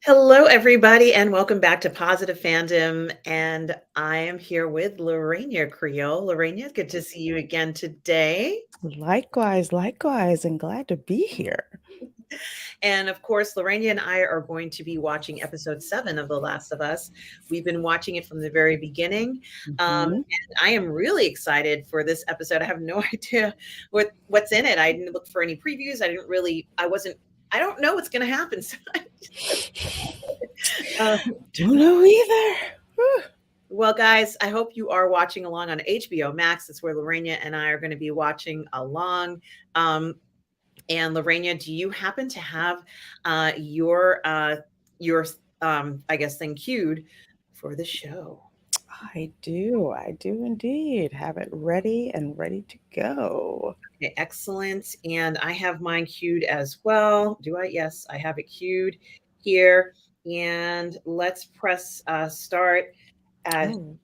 Hello, everybody, and welcome back to Positive Fandom. And I am here with Lorena Creole. Lorena, good to see you again today. Likewise, and glad to be here. And of course, Lorena and I are going to be watching episode 7 of The Last of Us. We've been watching it from the very beginning. Mhm. And I am really excited for this episode. I have no idea what's in it. I didn't look for any previews. I don't know what's going to happen. So uh, Don't know either. Well, guys, I hope you are watching along on HBOMax. That's where Lorena and I are going to be watching along. And Lorena, do you happen to have your I guess thing queued for the show? I do indeed have it ready and ready to go. Okay, excellent. And I have mine queued as well. Do I? Yes, I have it queued here. And let's press start. At, Oh,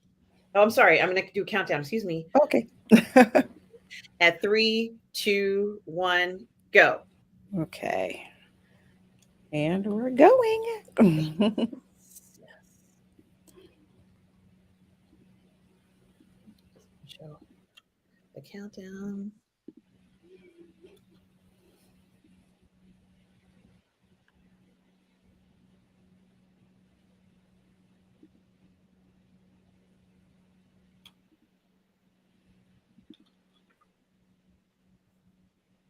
oh, I'm sorry. I'm going to do a countdown. Excuse me. okay. At 3, 2, 1, go. Okay. And we're going. Show the countdown.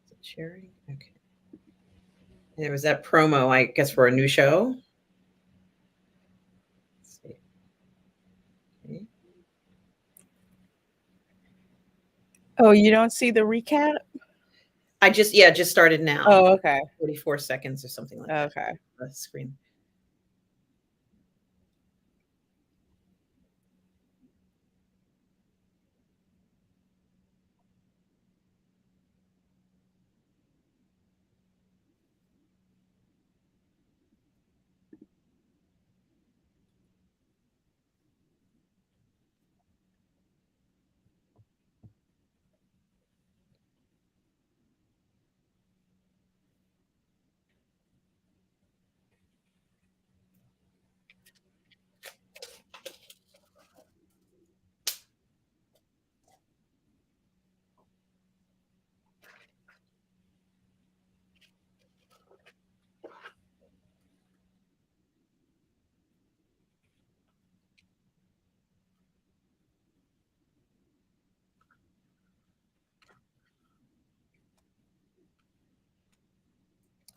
Is it sharing? Okay. And it was that promo, I guess, for a new show. Let's see. Okay. Oh, you don't see the recap? Just started now. Oh, okay. 44 seconds or something like that. Okay. The screen.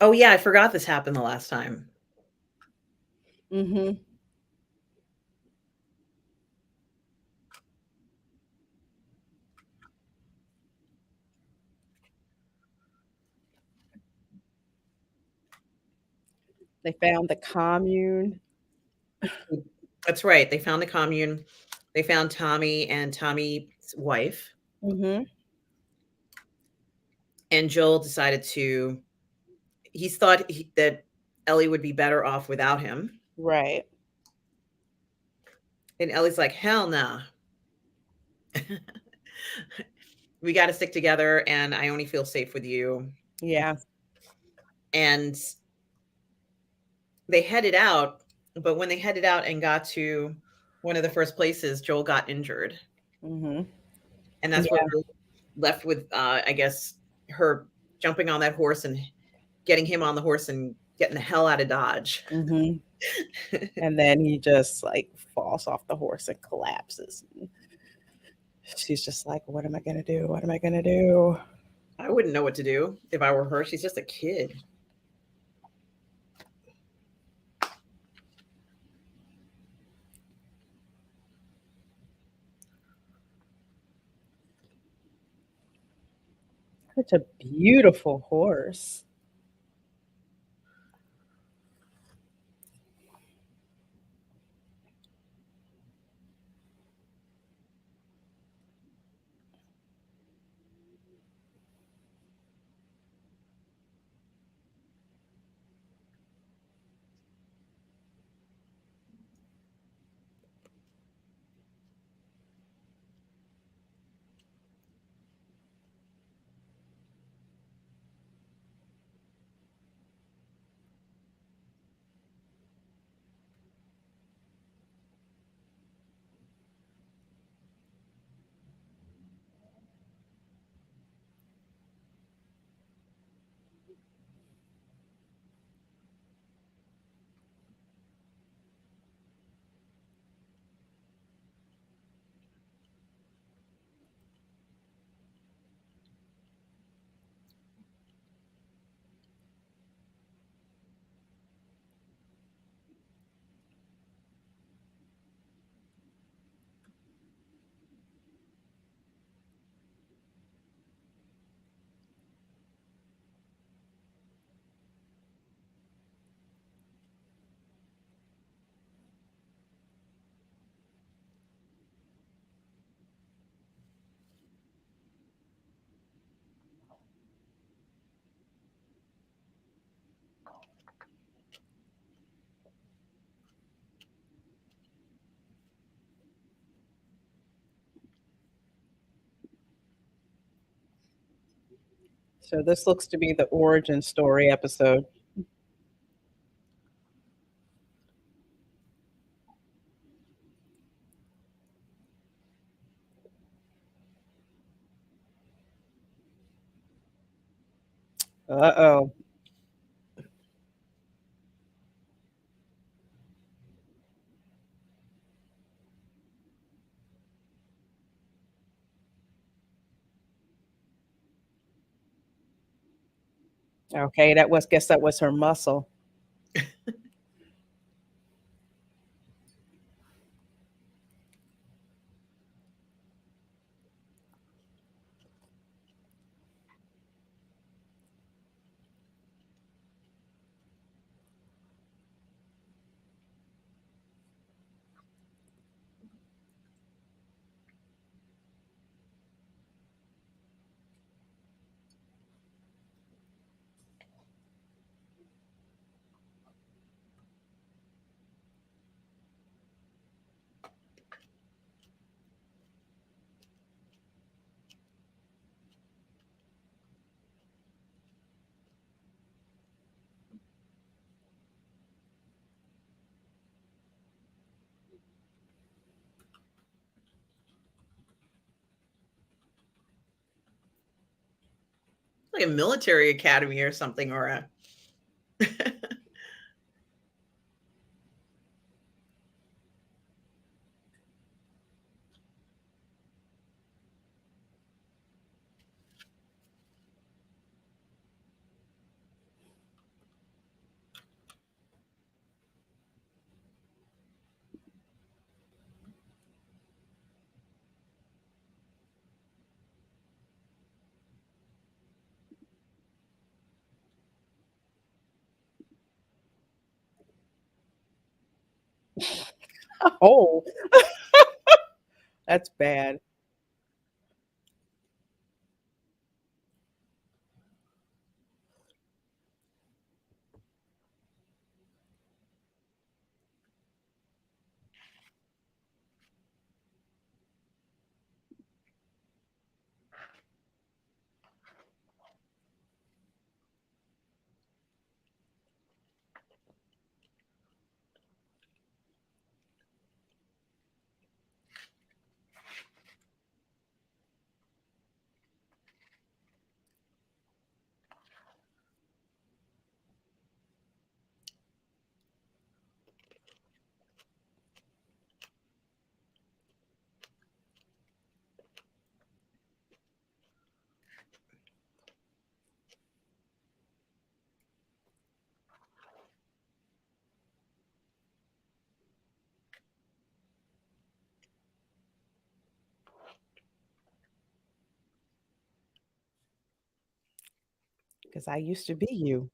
Oh yeah, I forgot this happened the last time. Mhm. They found the commune. That's right. They found the commune. They found Tommy and Tommy's wife. Mhm. And Joel decided he thought that Ellie would be better off without him. Right. And Ellie's like, hell no. We got to stick together, and I only feel safe with you. Yeah. And they headed out, but when they headed out and got to one of the first places, Joel got injured. Mhm. And that's where Yeah. we're left with, I guess, her jumping on that horse and getting him on the horse and getting the hell out of Dodge. Mhm. And then he just like falls off the horse and collapses. She's just like, what am I going to do? What am I going to do? I wouldn't know what to do if I were her. She's just a kid. Such a beautiful horse. So this looks to be the origin story episode. Uh-oh. Okay, guess that was her muscle. Like a military academy or something, or a Oh, that's bad. Because I used to be you.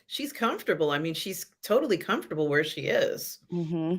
she's comfortable. I mean, she's totally comfortable where she is. Mm-hmm.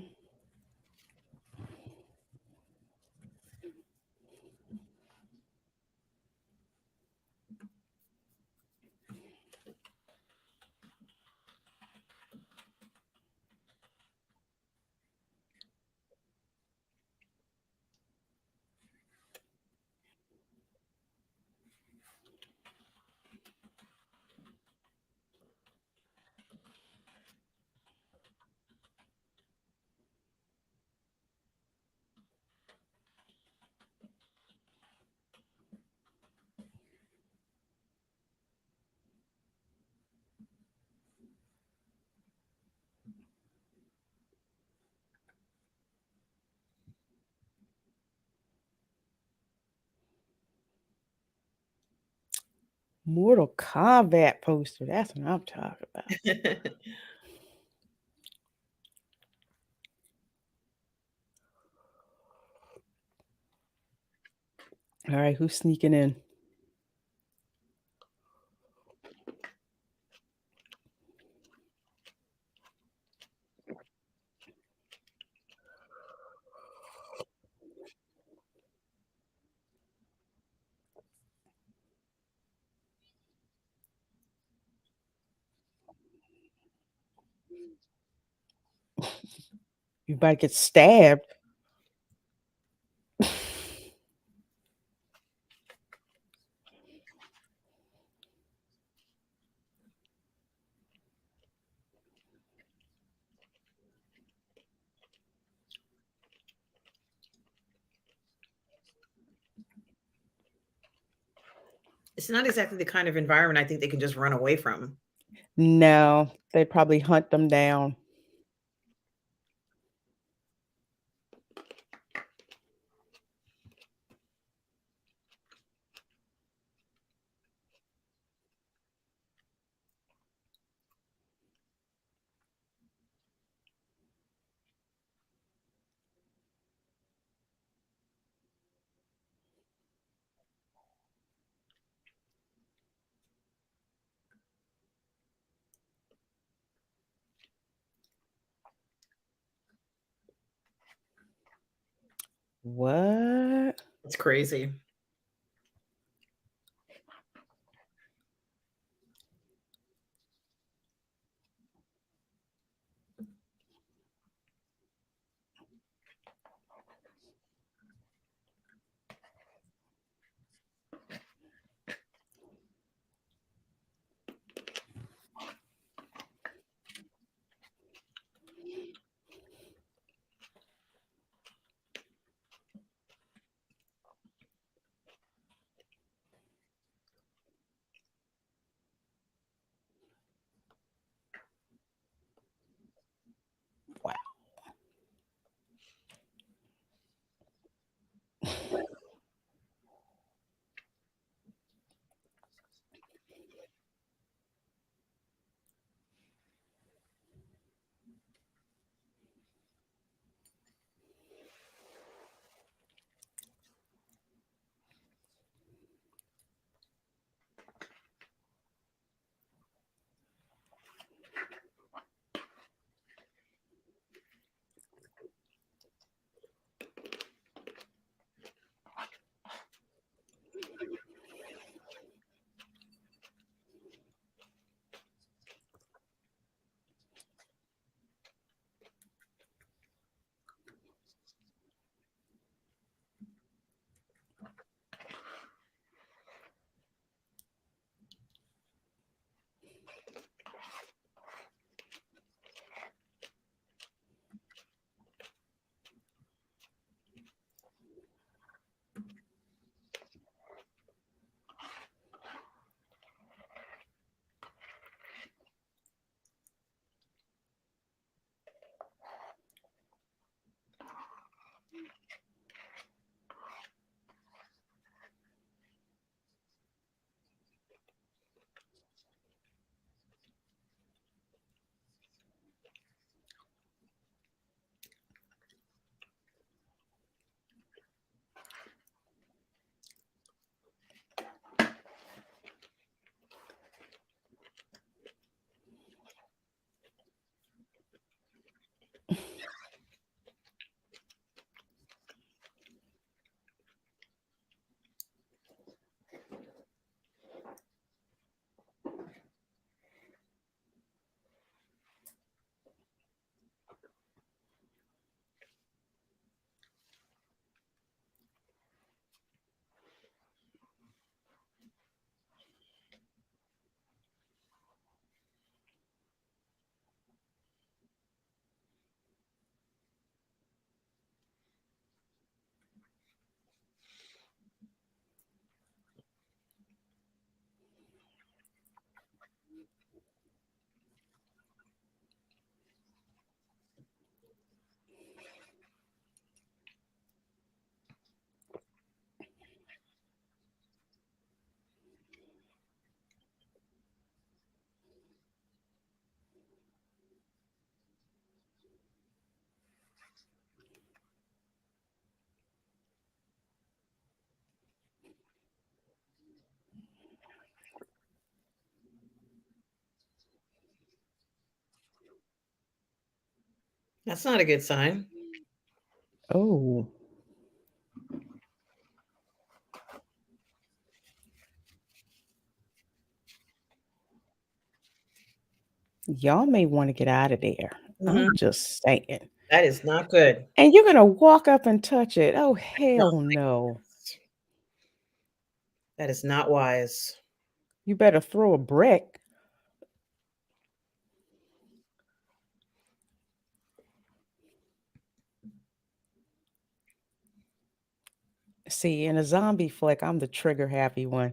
Mortal Kombat poster. That's what I'm talking about. All right, who's sneaking in? You might get stabbed. It's not exactly the kind of environment I think they can just run away from. No, they'd probably hunt them down. What? It's crazy. That's not a good sign. Oh, y'all may want to get out of there. Mhm. I'm just saying. That is not good. And you're gonna walk up and touch it. Oh, No, hell no. that is not wise. You better throw a brick. See, in a zombie flick, I'm the trigger happy one.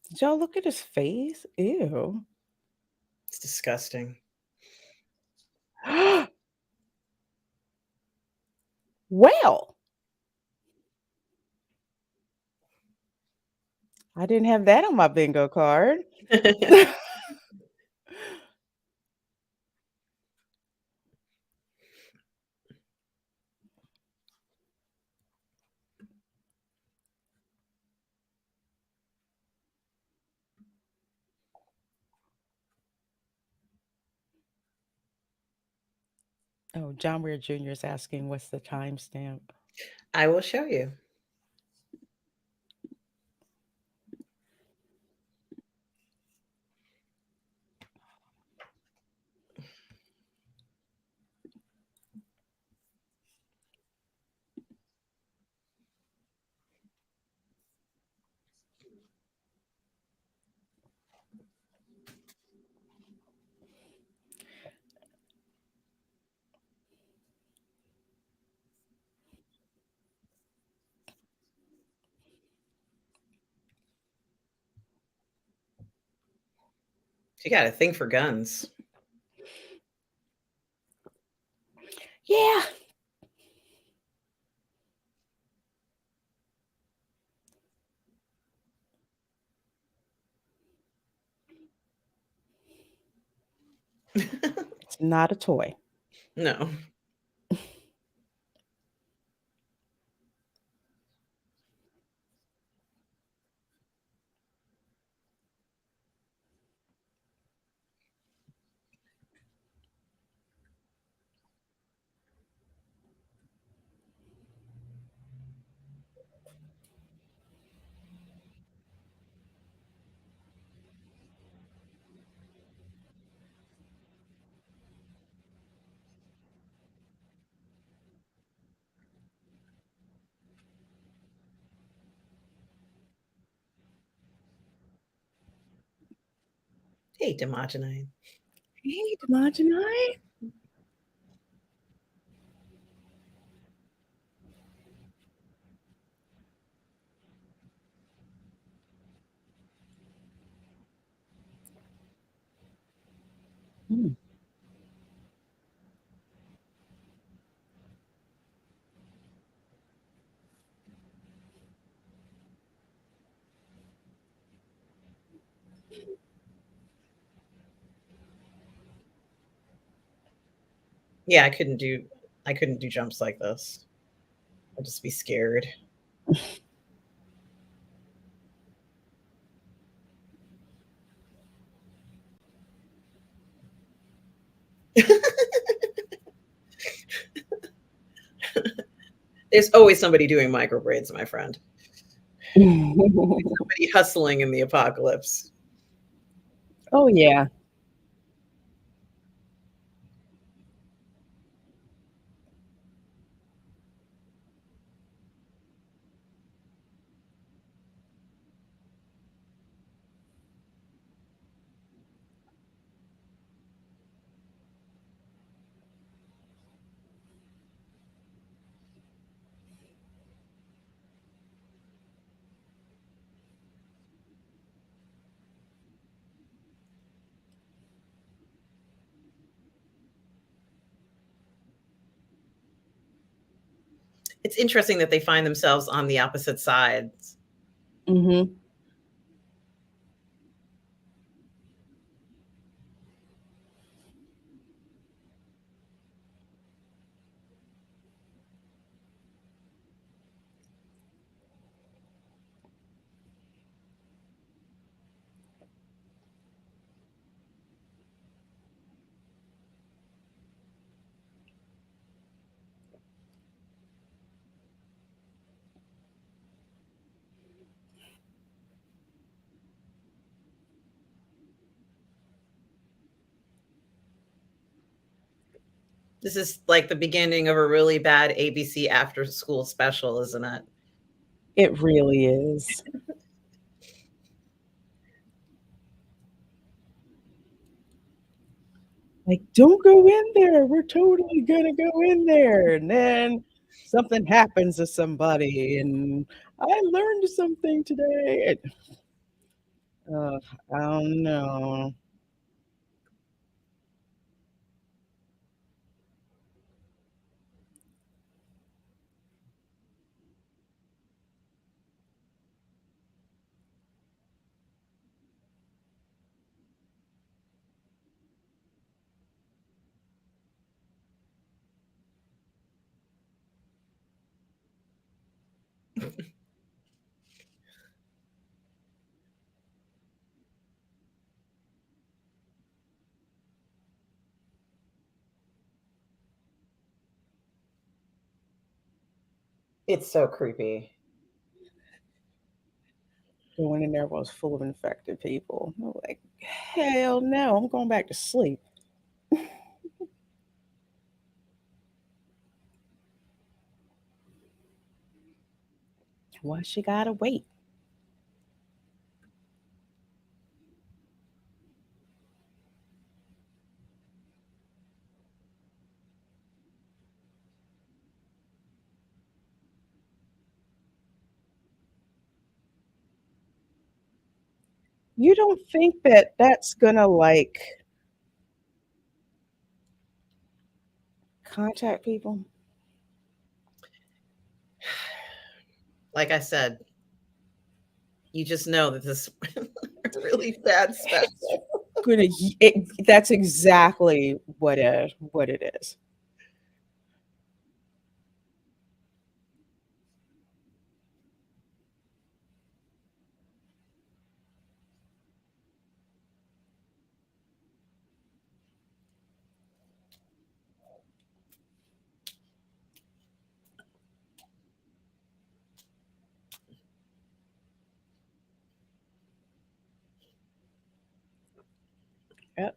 Did y'all look at his face? Ew. It's disgusting. Well, I didn't have that on my bingo card. Oh, John Weir Jr. is asking what's the timestamp. I will show you. She got a thing for guns. Yeah. It's not a toy. No. Hey, Demogenine. Hey, Demogenine. Hmm. Yeah, I couldn't do jumps like this. I'd just be scared. There's always somebody doing micro braids, my friend. Somebody hustling in the apocalypse. Oh, yeah. It's interesting that they find themselves on the opposite sides. Mm-hmm. This is like the beginning of a really bad ABC after school special, isn't it? It really is. Like, don't go in there. We're totally gonna go in there. And then something happens to somebody, and I learned something today. Uh, I don't know. It's so creepy. Going in there was full of infected people. I'm like, hell no, I'm going back to sleep. Why she gotta wait? You don't think that that's gonna like contact people? Like I said, you just know that this really bad special. That's exactly what it is. Yep.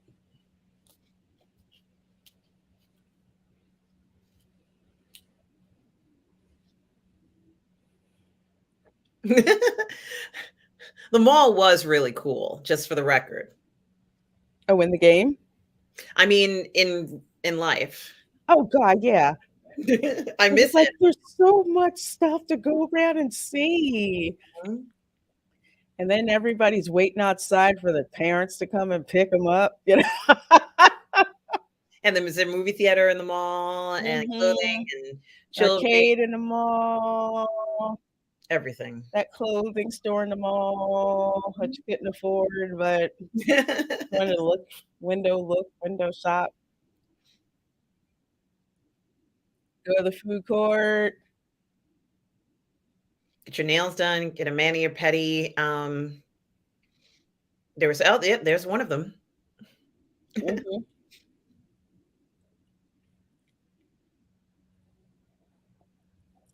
The mall was really cool, just for the record. Oh, in the game? I mean, in life. Oh God, yeah. I It's miss like it. there's so much stuff to go around and see. Mhm. And then everybody's waiting outside for the parents to come and pick them up, you know? And then there's a movie theater in the mall and clothing Mhm. and children, Arcade in the mall, everything. that clothing store in the mall that you couldn't afford, but wanted to window shop, go to the food court. Get your nails done, get a mani or pedi. There was oh, yeah, there's one of them. Mhm.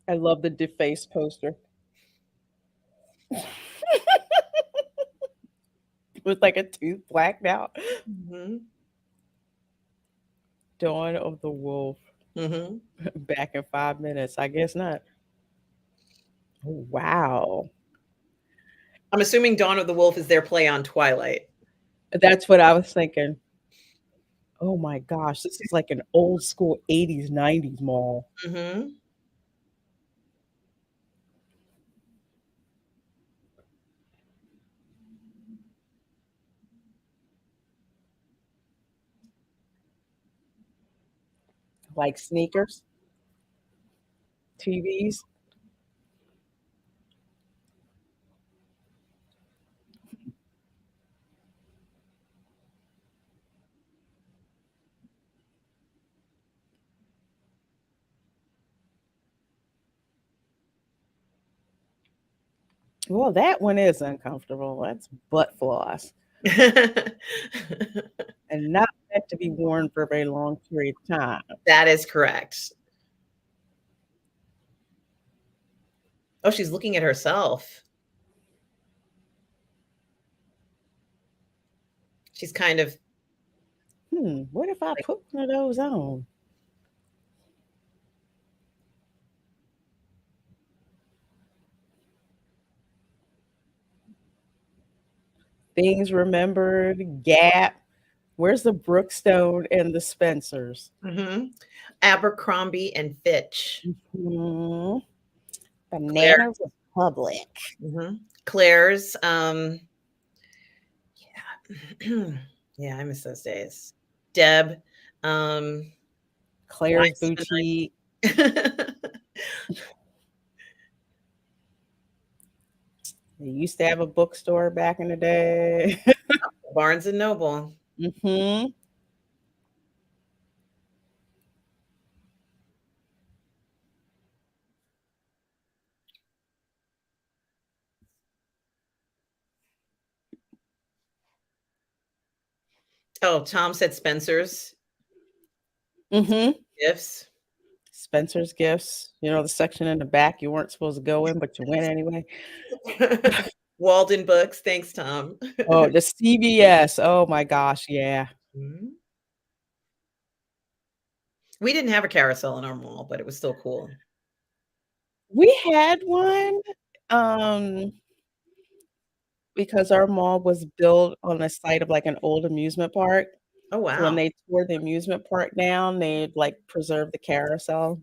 I love the defaced poster with like a tooth blacked out. Mhm. Dawn of the Wolf. Mhm. Back in 5 minutes. I guess not. Oh, wow. I'm assuming Dawn of the Wolf is their play on Twilight. That's what I was thinking. Oh my gosh, this is like an old school 80s, 90s mall. Mhm. Like sneakers, TVs. Well, that one is uncomfortable. That's butt floss and not meant to be worn for a very long period of time. That is correct. Oh, she's looking at herself. She's kind of What if I like put one of those on? Things Remembered, Gap. Where's the Brookstone and the Spencers? Hmm. Abercrombie and Fitch. Hmm. Claire. Banana Republic. Hmm. Claire's. Yeah. Yeah, I miss those days. Deb. Um, Claire's Liza Boutique. Minnelli. They used to have a bookstore back in the day. Barnes and Noble. Hmm. Oh, Tom said Spencer's Hmm. Gifts. Spencer's Gifts. You know, the section in the back you weren't supposed to go in, but you went anyway. Walden Books. Thanks, Tom. Oh, the CVS. Oh my gosh, yeah. Mhm. We didn't have a carousel in our mall, but it was still cool. We had one, um, because our mall was built on the site of, like, an old amusement park. Oh, So when wow. they tore the amusement park down, they, like, preserved the carousel.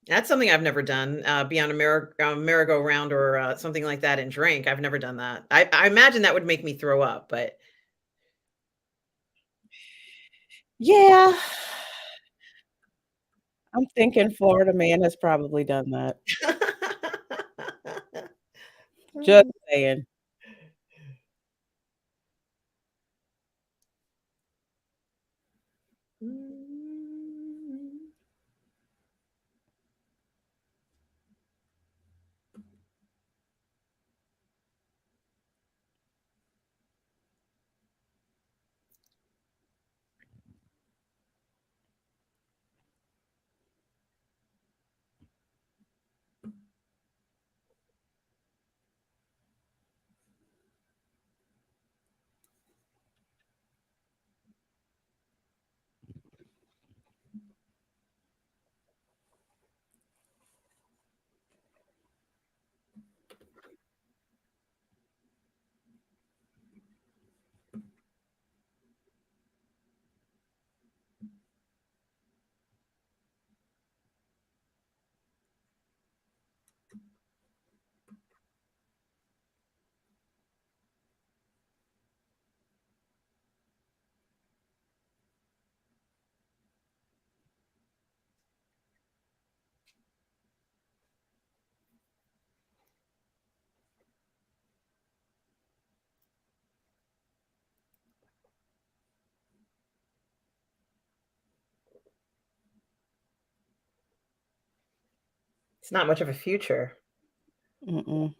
That's something I've never done, be on a merry-go-round or, something like that and drink. I've never done that. I imagine that would make me throw up, but Yeah. I'm thinking Florida Man has probably done that. Just saying. it's not much of a future. Mm-mm.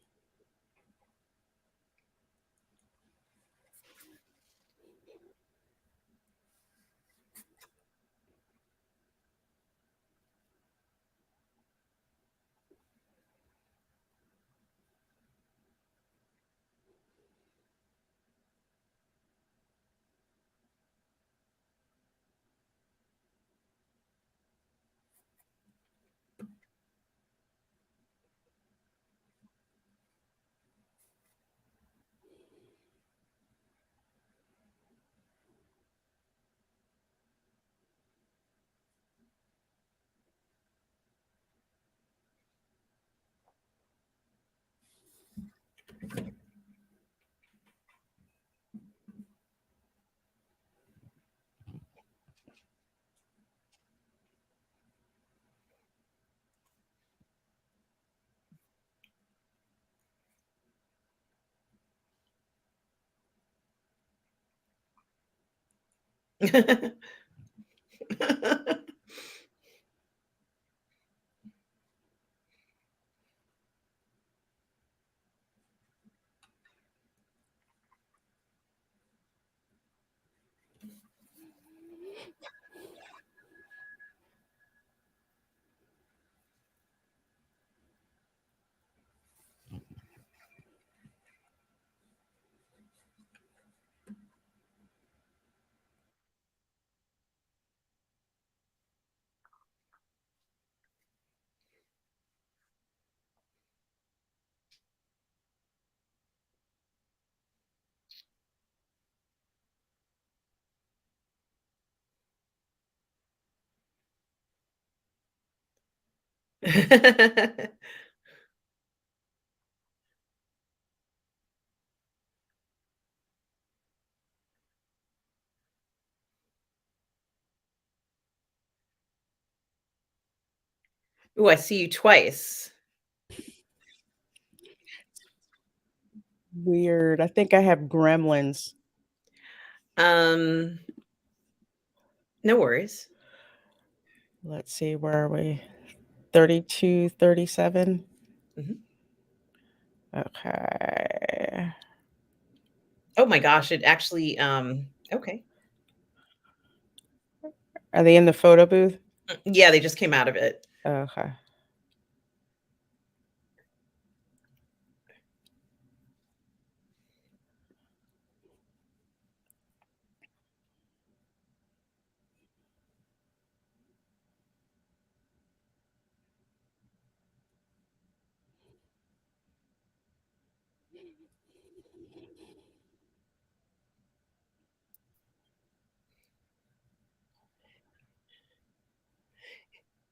Ooh, I see you twice. Weird. I think I have gremlins. Um, no worries. Let's see, where are we? 32, 37. Mhm. Okay. Oh my gosh, it actually, okay. Are they in the photo booth? Yeah, they just came out of it. Okay.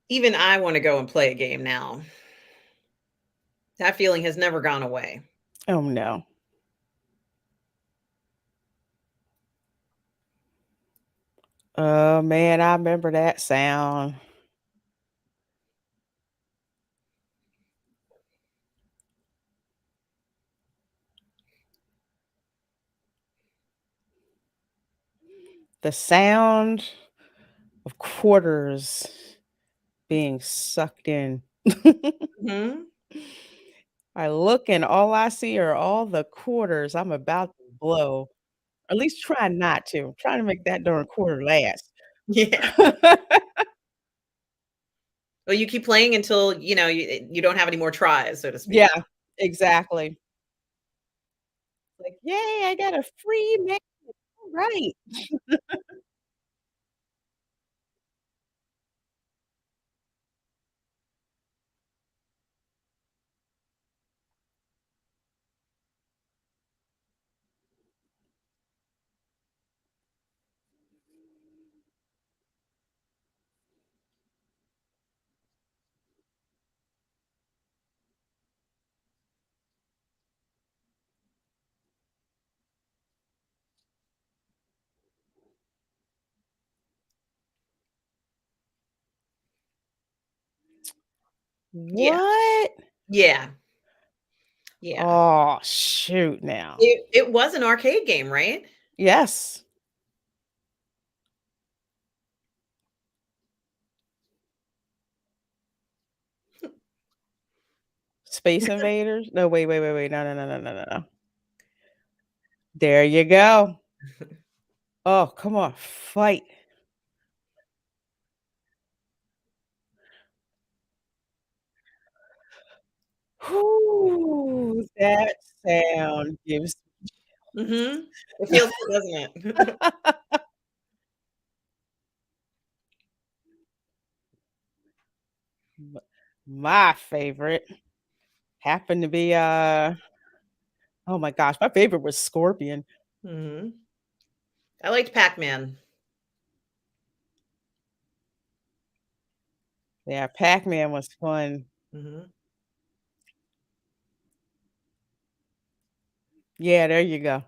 Even I wanna go and play a game now. That feeling has never gone away. Oh no. Oh man, I remember that sound. The sound of quarters being sucked in. Mhm. I look and all I see are all the quarters I'm about to blow. At least try not to. I'm trying to make that darn quarter last. Yeah. Well, you keep playing until, you don't have any more tries, so to speak. Yeah, exactly. Like, "Yay, I got a free man." Right. Yeah. What? Yeah. Yeah. Oh, shoot now. It was an arcade game, right? Yes. Space Invaders? No, wait, wait, wait, wait. No, no, no, no, no, no, no. There you go. Oh, come on, fight. Whoo, that sound gives Mhm. It feels good, doesn't it? m my favorite happened to be, oh my gosh, my favorite was Scorpion. Mhm. I liked Pac-Man. Yeah, Pac-Man was fun. Mhm. Yeah, there you go.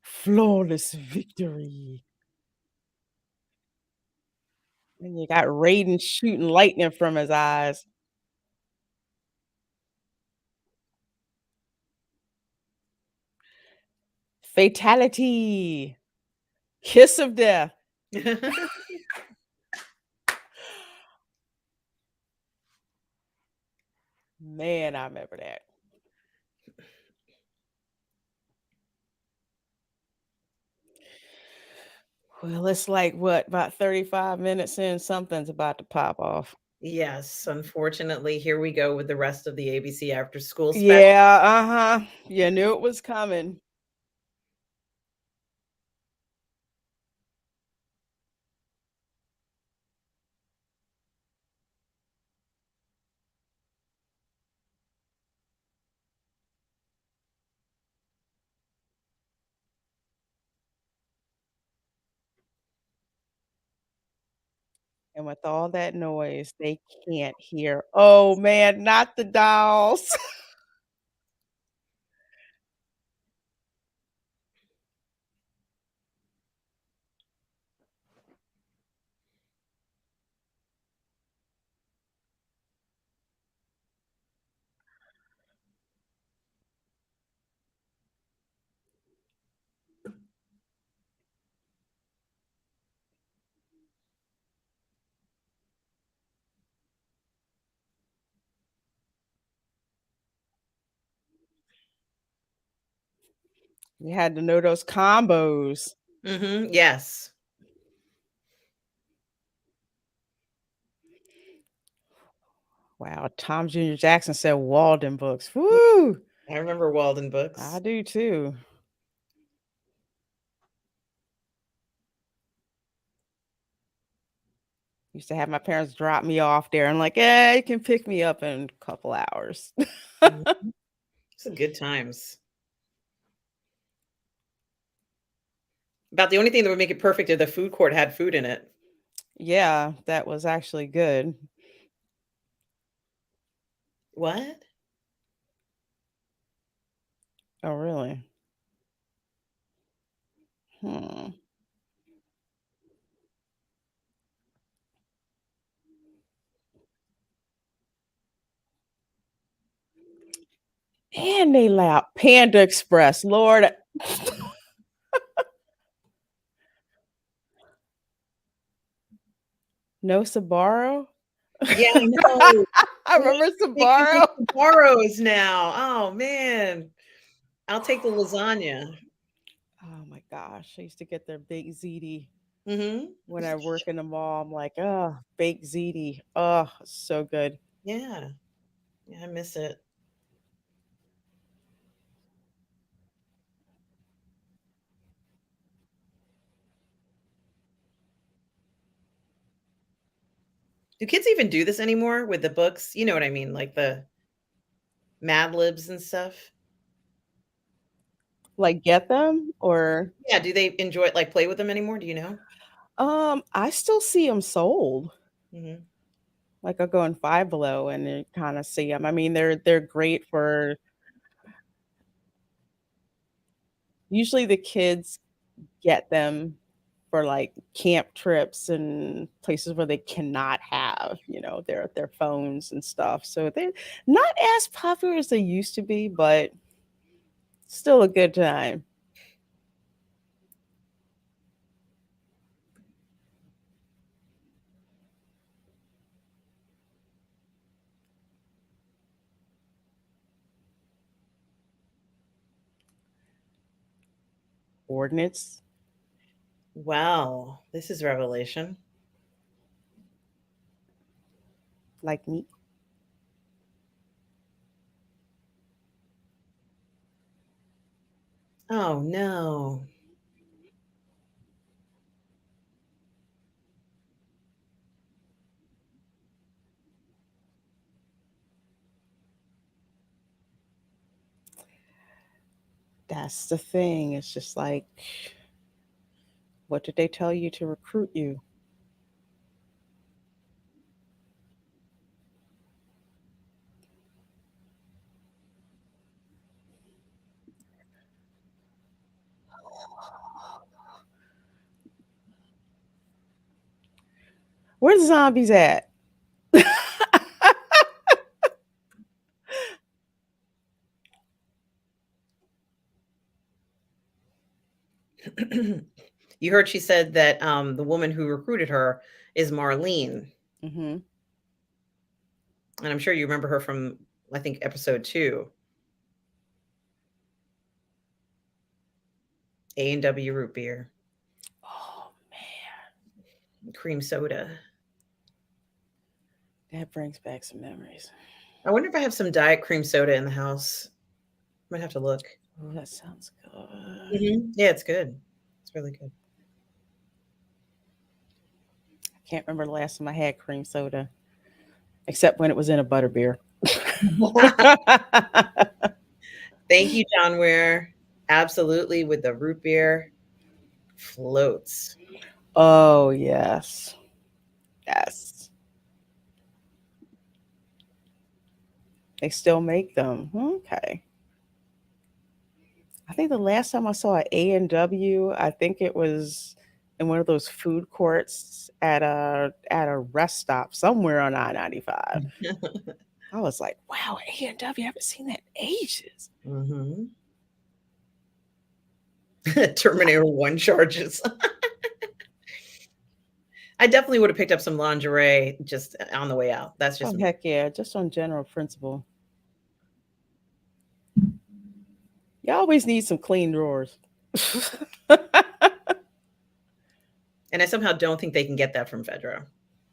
Flawless victory. And you got Raiden shooting lightning from his eyes. Fatality. Kiss of death. Man, I remember that. Well, it's like what, about 35 minutes in, something's about to pop off. Yes, unfortunately, here we go with the rest of the ABC After School special. Yeah, uh-huh. You knew it was coming. And with all that noise, they can't hear. Oh man, not the dolls. You had to know those combos. Yes. Wow, Tom Jr. Jackson said Walden books. Woo! I remember Walden I books. do too. Used to have my parents drop me off there and like, yeah, you can pick me up in a couple hours. Mhm. It's a good times. About the only thing that would make it perfect if the food court had food in it. Yeah, that was actually good. What? Oh, really? Hmm. And they loud. Panda Express, Lord. No Sabaro? Yeah, I know. I Who remember wants to make me Sabaro. some Sbarros now? Oh, man. I'll take the lasagna. Oh my gosh, I used to get their baked ziti Mhm. when I work in the mall. I'm like, oh, baked ziti. Oh, so good. Yeah. Yeah, I miss it. Do kids even do this anymore with the books? You know what I mean, like the Mad Libs and stuff? Like get them or Yeah, do they enjoy it, like, play with them anymore? Do you know? I still see them sold. Mhm. Like I'll go in Five Below and you kind of see them. I mean, they're great for usually the kids get them for like camp trips and places where they cannot have, their phones and stuff. So they're not as popular as they used to be, but still a good time. Ordnance, Wow, this is revelation. like me. Oh, no. That's the thing. It's just like, what did they tell you to recruit you? Where's the zombies at? You heard she said that, the woman who recruited her is Marlene, Hmm. and I'm sure you remember her from, I think, episode 2, A&W root beer, Oh man, cream soda. that brings back some memories. I wonder if I have some diet cream soda in the house. Might have to look. Oh, that sounds good. Yeah, it's good. It's really good. I can't remember the last time I had cream soda, except when it was in a butterbeer. Thank you, John Ware. Absolutely, with the root beer floats. Oh yes. Yes. They still make them. Okay. I think the last time I saw an A&W, I think it was in one of those food courts at a rest stop somewhere on I-95. I was like, wow, A&W, I haven't seen that in ages. Mhm. Terminator 1 charges. I definitely would have picked up some lingerie just on the way out. That's just Oh, me. heck yeah, just on general principle. You always need some clean drawers. And I somehow don't think they can get that from Fedro.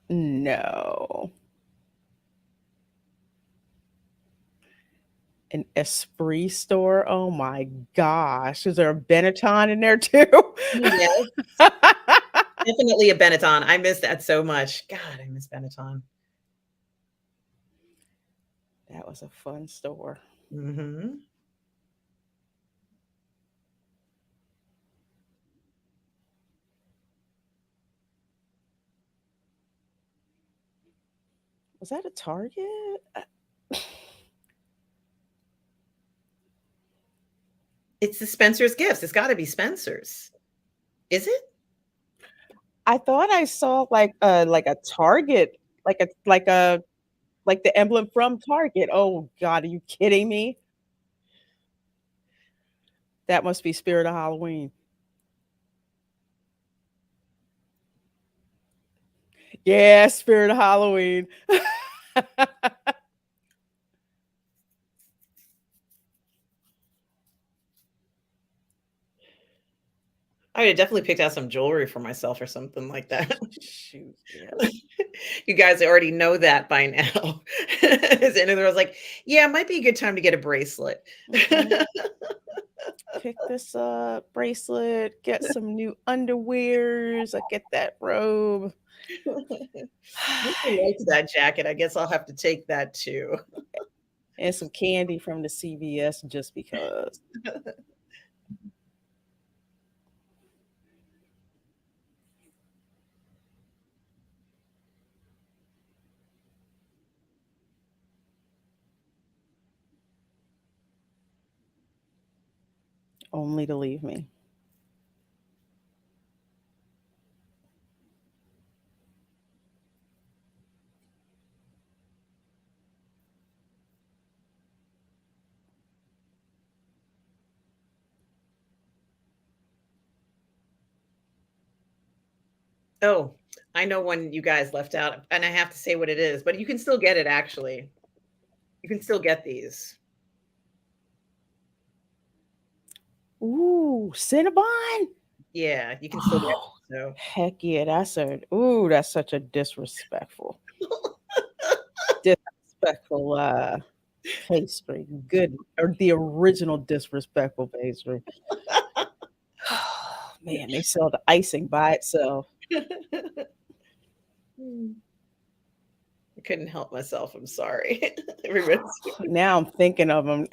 No. An Esprit store? Oh my gosh. Is there a Benetton in there too? Yes, definitely a Benetton. I miss that so much. God, I miss Benetton. That was a fun store. Mhm. Was that a Target? It's the Spencer's Gifts. It's gotta be Spencer's. Is it? I thought I saw like a Target, like the emblem from Target. Oh God, are you kidding me? That must be Spirit of Halloween. Yeah, Spirit of Halloween. I would have definitely picked out some jewelry for myself or something like that. Shoot, yeah. You guys already know that by now. And I was like, "Yeah, it might be a good time to get a bracelet." Okay. Pick this up, bracelet, get some new underwears, get that robe. I liked that jacket. I guess I'll have to take that too. And some candy from the CVS just because. Only to leave me. Oh, I know one you guys left out, and I have to say what it is, but you can still get it actually. You can still get these. Ooh, Cinnabon? Yeah, you can still get Oh, them, heck yeah, that's such a disrespectful pastry. Good, or the original disrespectful pastry. Oh, man, they sell the icing by itself. so. I couldn't help myself, I'm sorry. Everybody's Now I'm thinking of them.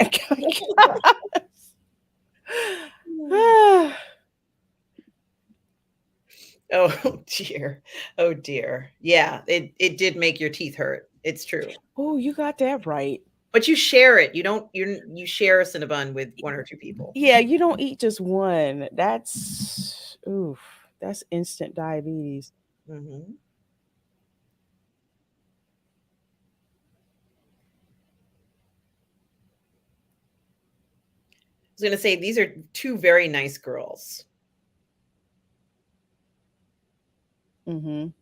Oh, dear. Oh, dear. Yeah, it did make your teeth hurt. It's true. Oh, you got that right. But you share it. You don't you share a Cinnabon with 1 or 2 people. Yeah, you don't eat just one. That's oof. That's instant diabetes. Mhm. I was gonna say these are 2 very nice girls. Mhm.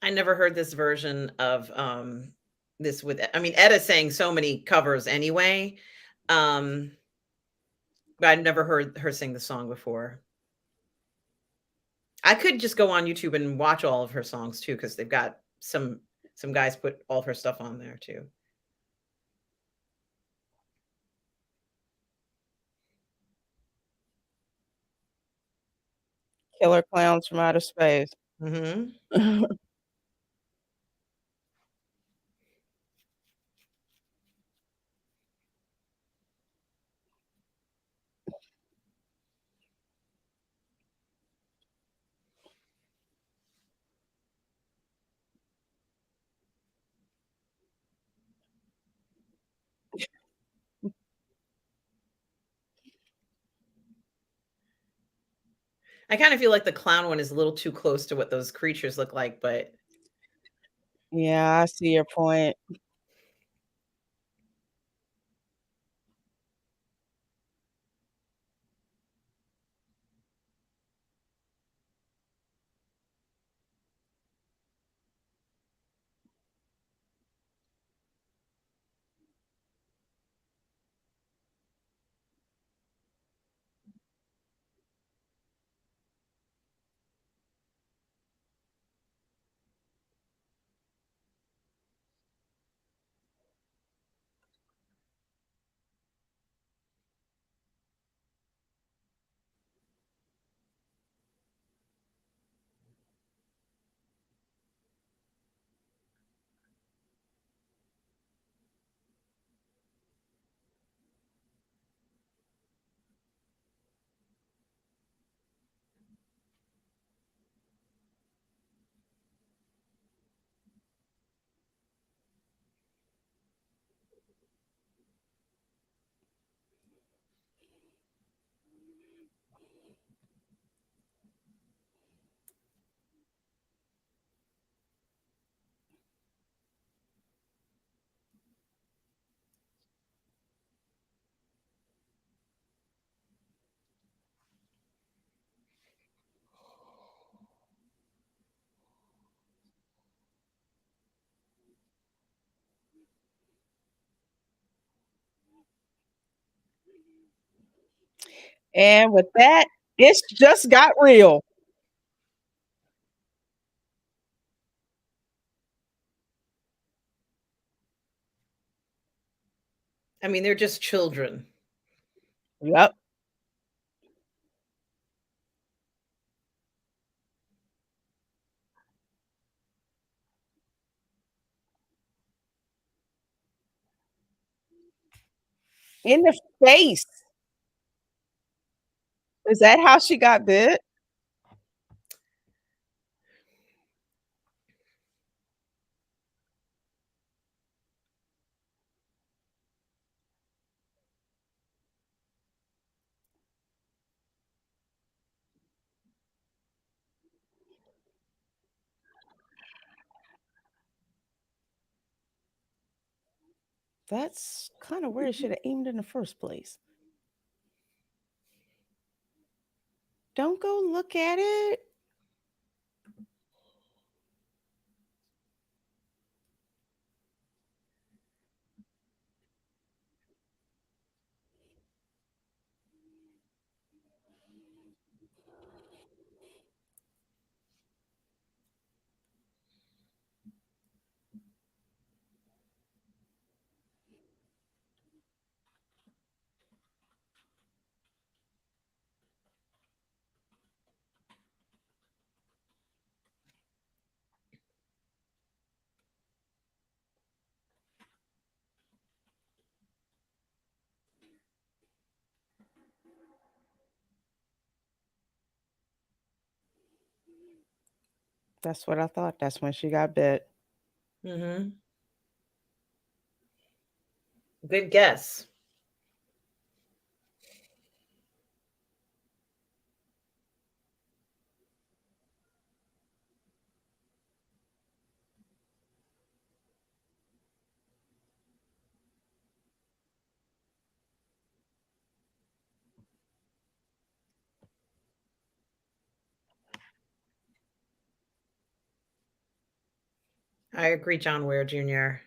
I never heard this version of, this with I mean, Etta sang so many covers anyway, um, but I'd never heard her sing the song before. I could just go on YouTube and watch all of her songs too, because 'cause they've got some guys put all of her stuff on there too. Killer Clowns from Outer Space. Mhm. I kinda feel like the clown one is a little too close to what those creatures look like, but Yeah, I see your point. And with that, it's just got real. I mean, they're just children. Yep. In the face. Is that how she got bit? That's kinda where it shoulda aimed in the first place. Don't go look at it. That's what I thought. That's when she got bit. Mhm. Good guess. I agree, John Ware Jr.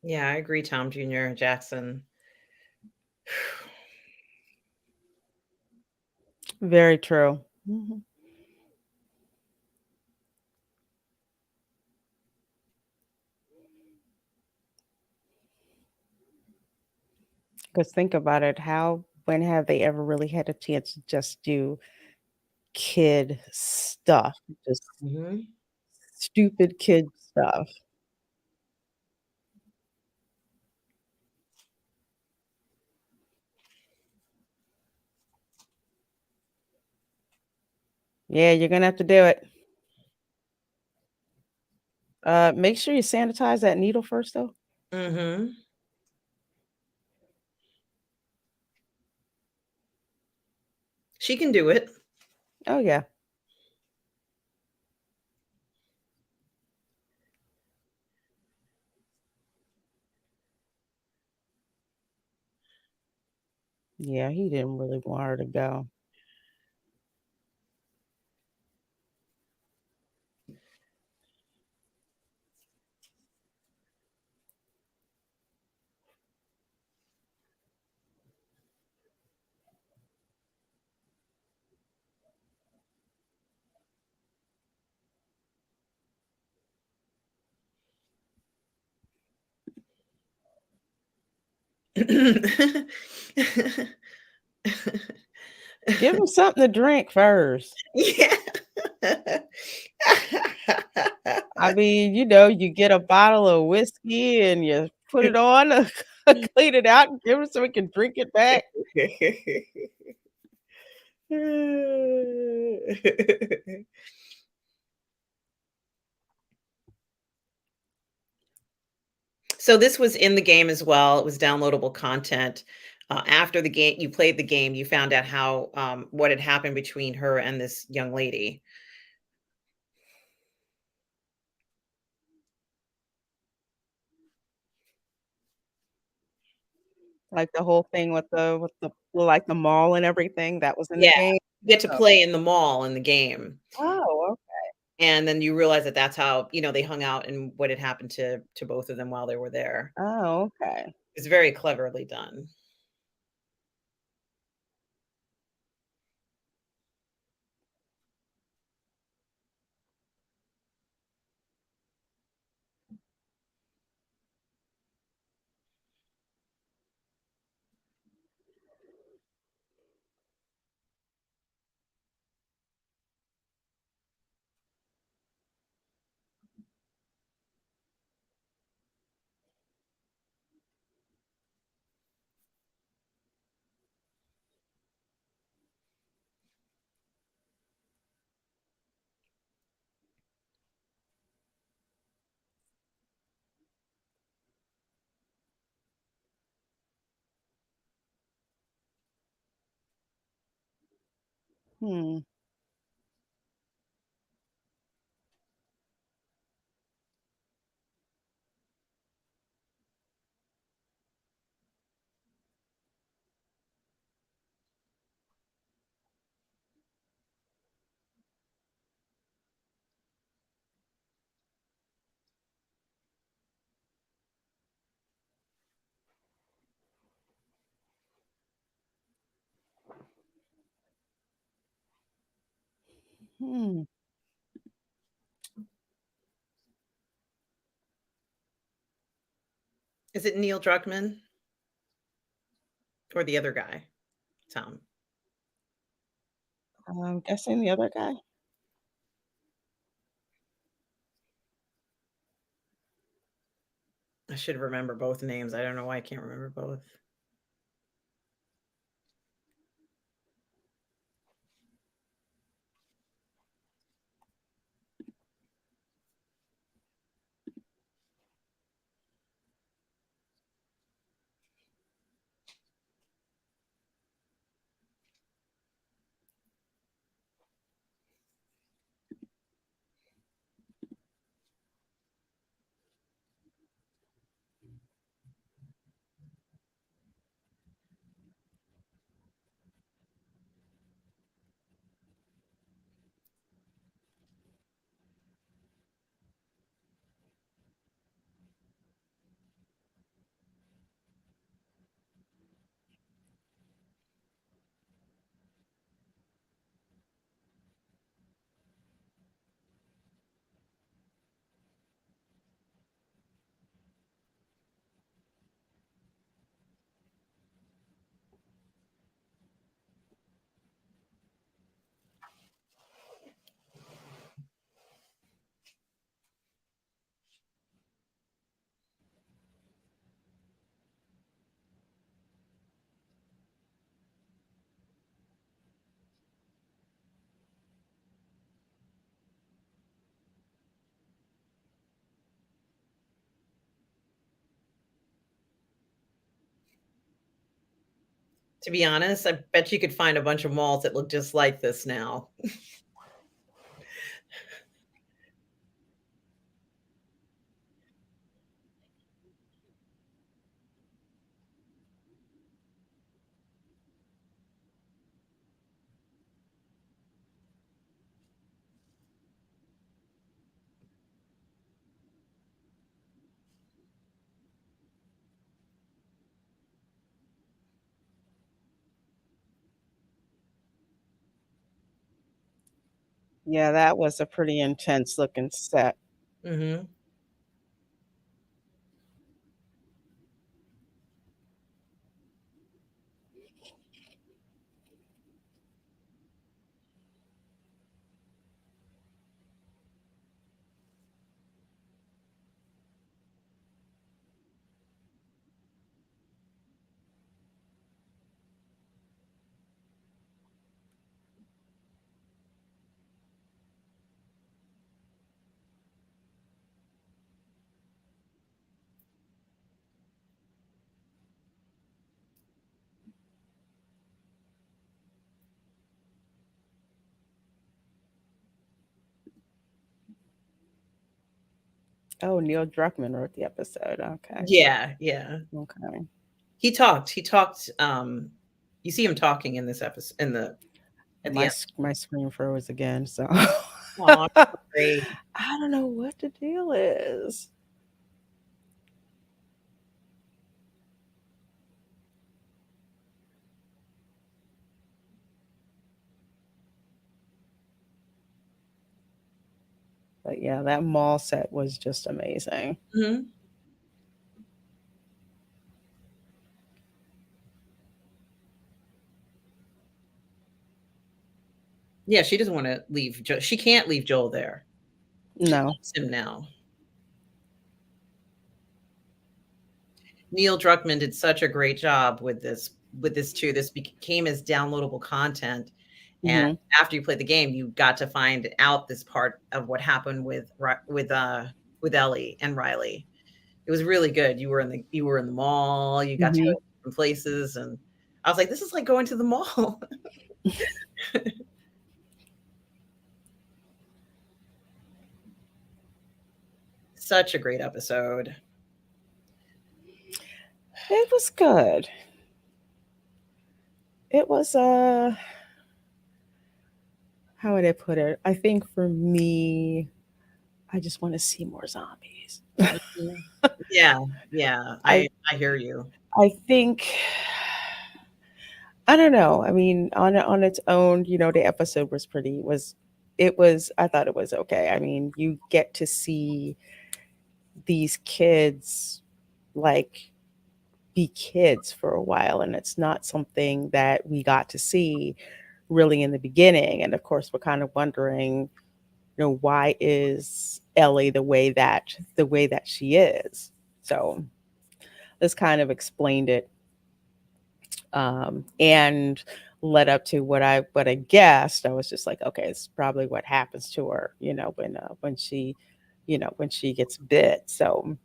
Yeah, I agree, Tom Jr. Jackson. Very true. Mhm. 'Cause think about it, how when have they ever really had a chance to just do kid stuff? Just Mhm. stupid kid stuff. Yeah, you're gonna have to do it. Make sure you sanitize that needle first, though. Mhm. She can do it. Oh, yeah. Yeah, he didn't really want her to go. Give him something to drink first. Yeah. I mean, you get a bottle of whiskey and you put it on, clean it out and give him so he can drink it back. So this was in the game as well. It was downloadable content. After the game, you played the game. You found out how what had happened between her and this young lady. Like the whole thing with the mall and everything that was in the Yeah, game. you get to Oh. play in the mall in the game, Oh, and then you realize that that's how they hung out and what had happened to both of them while they were there. okay. It's very cleverly done. Hmm. Hmm. Is it Neil Druckmann or the other guy, Tom? I'm guessing the other guy. I should remember both names. I don't know why I can't remember both. To be honest, I bet you could find a bunch of malls that look just like this now. Yeah, that was a pretty intense looking set. Mhm. Oh, Neil Druckmann wrote the episode. Okay. Yeah, yeah. Okay. He talked, you see him talking in this episode in the at the My end. my screen froze again, so Aw, I sorry. don't know what the deal is. But yeah, that mall set was just amazing. Mhm. Yeah, she doesn't wanna leave Jo she can't leave Joel there. She No. loves him now. Neil Druckmann did such a great job with this too. This became his downloadable content, and Mhm. after you played the game, you got to find out this part of what happened with Ellie and Riley. It was really good. You were in the mall, you got to go Mhm. different places, and I was like, "This is like going to the mall." Such a great episode. It was good. It was how would I put it? I think for me, I just want to see more zombies. Mhm. Yeah, yeah, I I hear you. I think I don't know. I mean, on its own, the episode was pretty was it was I thought it was okay. I mean, you get to see these kids like be kids for a while, and it's not something that we got to see really in the beginning. And of course, we're kind of wondering, why is Ellie the way that she is? So this kind of explained it, and led up to what I guessed. I was just like, okay, it's probably what happens to her, when she gets bit. So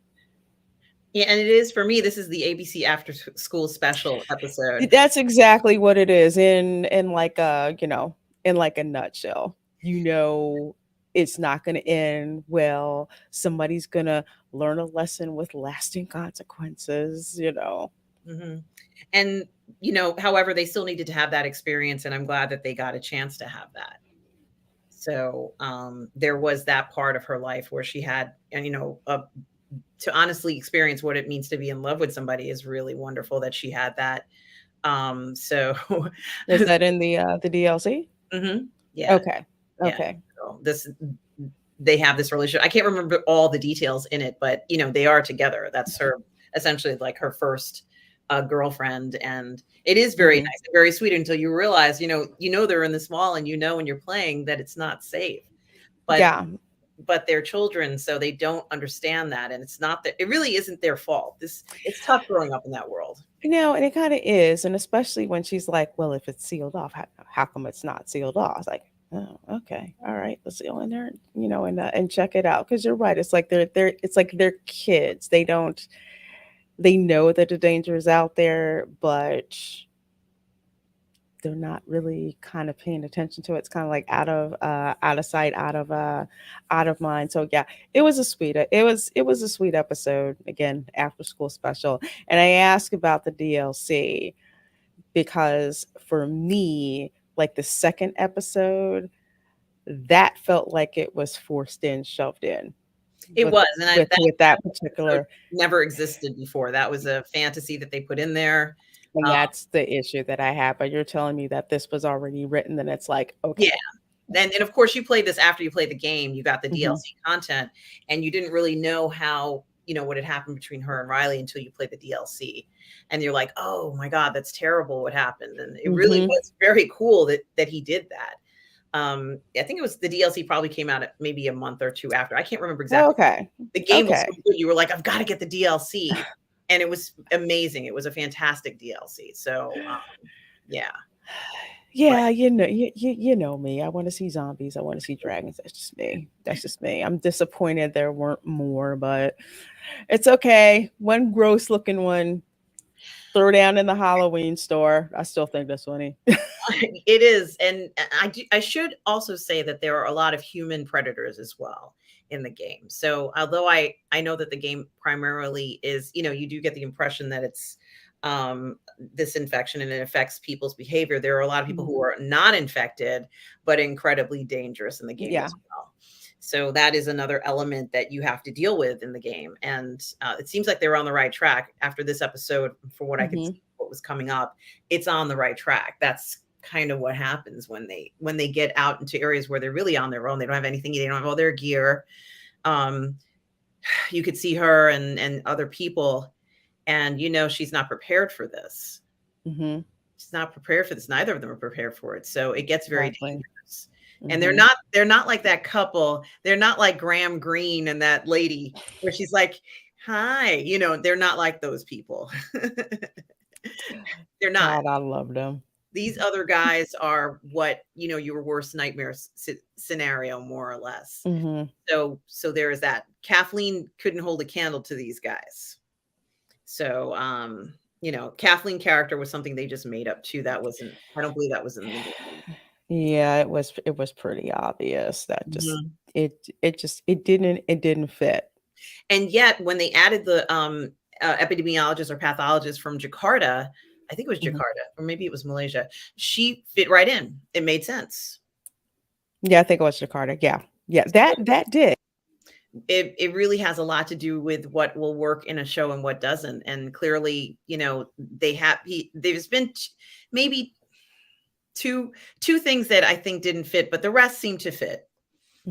Yeah, and it is for me, this is the ABC after school special episode. that's exactly what it is in like a nutshell. It's not going to end well. Somebody's going to learn a lesson with lasting consequences. Mhm. And, however, they still needed to have that experience, and I'm glad that they got a chance to have that. So, there was that part of her life where she had and, to honestly experience what it means to be in love with somebody is really wonderful that she had that. So Is that in the DLC? Mhm. Yeah, Okay. yeah. Okay. So they have this relationship. I can't remember all the details in it, but, they are together. That's her essentially like her first, girlfriend, and it is very Hmm. nice and very sweet until you realize, they're in this mall and when you're playing that it's not safe. But Yeah. they're children, so they don't understand that, and it's not that it really isn't their fault. It's tough growing up in that world. And it kind of is, and especially when she's like, "Well, if it's sealed off, how come it's not sealed off?" It's like, "Oh, okay, all right, let's go in there, and check it out." Because you're right, it's like they're kids. They know that the danger is out there, but they're not really kind of paying attention to it. It's kind of like out of sight, out of mind. So yeah, it was a sweet episode, again, after school special. And I asked about the DLC because for me, like the second episode, that felt like it was forced in, shoved in It with was, and with that episode particular. never existed before. That was a fantasy that they put in there. And Um, that's the issue that I have. But you're telling me that this was already written, then it's like, yeah, okay. and of course, you played this after you played the game. You got the Hmm. DLC content, and you didn't really know how what had happened between her and Riley until you played the DLC, and you're like, "Oh my god, that's terrible! What happened?" And it really Hmm. was very cool that he did that. I think it was the DLC probably came out at maybe a month or two after. I can't remember exactly. Okay. The game was Okay. so good. You were like, "I've got to get the DLC," and it was amazing. It was a fantastic DLC. So, yeah, but Yeah, you know me. I want to see zombies. I want to see dragons. That's just me. That's just me. I'm disappointed there weren't more, but it's okay. One gross looking one, throw down in the Halloween store. I still think that's funny. it is, and I should also say that there are a lot of human predators as well in the game. So although I know that the game primarily is, you do get the impression that it's this infection and it affects people's behavior. There are a lot of people Mhm. who are not infected but incredibly dangerous in the game Yeah. as well. So that is another element that you have to deal with in the game, and it seems like they're on the right track after this episode. For what I could Hmm. see, what was coming up, it's on the right track. That's kind of what happens when they get out into areas where they're really on their own. They don't have anything. They don't have all their gear. Um, you could see her and other people, and she's not prepared for this. Hmm. She's not prepared for this. Neither of them are prepared for it. So it gets very Exactly. dangerous. And they're Hmm. not they're not like that couple. They're not like Graham Greene and that lady where she's like, "Hi," they're not like those people. They're not. God, I love them. These other guys are what, your worst nightmare scenario more or less. Hmm. So there is that. Kathleen couldn't hold a candle to these guys. So, Kathleen character was something they just made up too. That wasn't I don't believe that was in the game. Yeah, it was pretty obvious that just Mhm. it didn't fit. And yet, when they added the epidemiologist or pathologist from Jakarta, I think it was Mhm. Jakarta, or maybe it was Malaysia, she fit right in. It made sense. Yeah, I think it was Jakarta. Yeah. Yeah, So that did. it really has a lot to do with what will work in a show and what doesn't. And clearly, there's been maybe two things that I think didn't fit, but the rest seem to fit.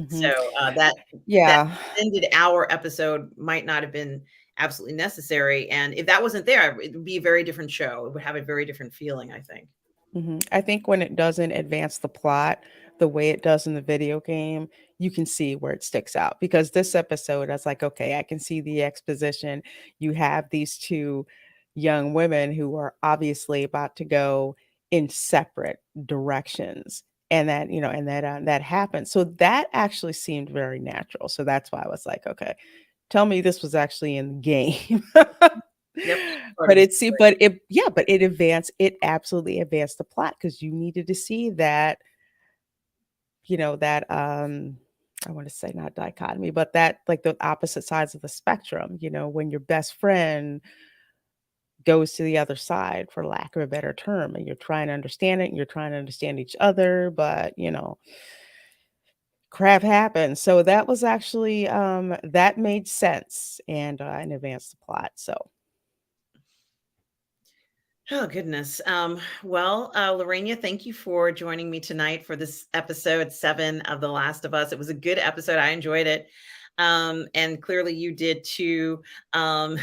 So, Mhm. that Yeah. extended hour episode might not have been absolutely necessary, and if that wasn't there, it would be a very different show. It would have a very different feeling, I think. Mhm. I think when it doesn't advance the plot the way it does in the video game, you can see where it sticks out. Because this episode, I was like, okay, I can see the exposition. You have these two young women who are obviously about to go in separate directions. And that, that happened. So that actually seemed very natural. So that's why I was like, okay, tell me this was actually in the game. Yep, part of But the story. it absolutely advanced the plot because you needed to see that, that, I wanna say not dichotomy, but that, like, the opposite sides of the spectrum, when your best friend goes to the other side, for lack of a better term, and you're trying to understand it, and you're trying to understand each other, but, crap happens. So that was actually, that made sense and advanced the plot, so Oh, goodness. Well, Lorena, thank you for joining me tonight for this episode 7 of The Last of Us. It was a good episode. I enjoyed it. And clearly you did too. Um,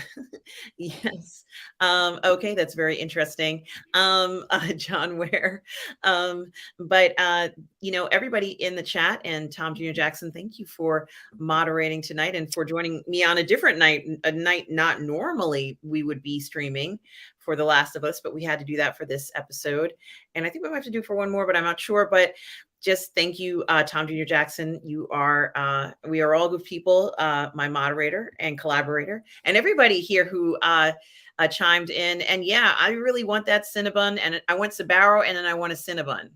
yes. Okay, that's very interesting. John Ware. But everybody in the chat and Tom Jr. Jackson, thank you for moderating tonight and for joining me on a different night, a night not normally we would be streaming for The Last of Us, but we had to do that for this episode. And I think we might have to do for one more, but I'm not sure. But just thank you, Tom Jr. Jackson. We are all good people, my moderator and collaborator, and everybody here who chimed in. And yeah, I really want that Cinnabon, and I want Sabaro, and then I want a Cinnabon.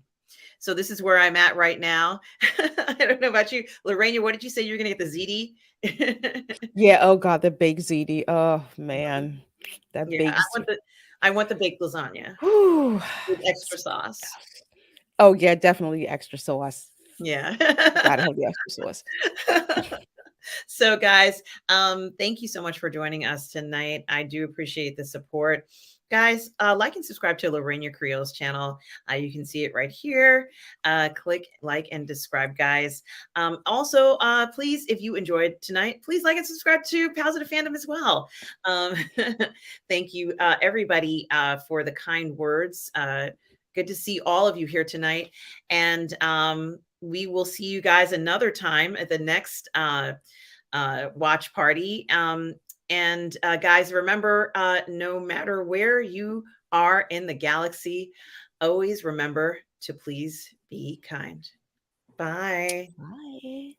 So this is where I'm at right now. I don't know about you, Lorena. What did you say you're going to get the ZD? yeah, oh god, the baked ziti. Oh, man. That Yeah, baked I want the baked lasagna whew. with extra sauce. Oh, yeah, definitely extra sauce. Yeah. Gotta have the extra sauce. So guys, thank you so much for joining us tonight. I do appreciate the support. Guys, like and subscribe to Lorena Creole's channel. You can see it right here. Click like and subscribe, guys. Also, please, if you enjoyed tonight, please like and subscribe to Positive Fandom as well. Thank you, everybody, for the kind words. Good to see all of you here tonight. And we will see you guys another time at the next watch party. And guys, remember, no matter where you are in the galaxy, always remember to please be kind. Bye. Bye.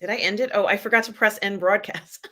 Did I end it? Oh, I forgot to press end broadcast.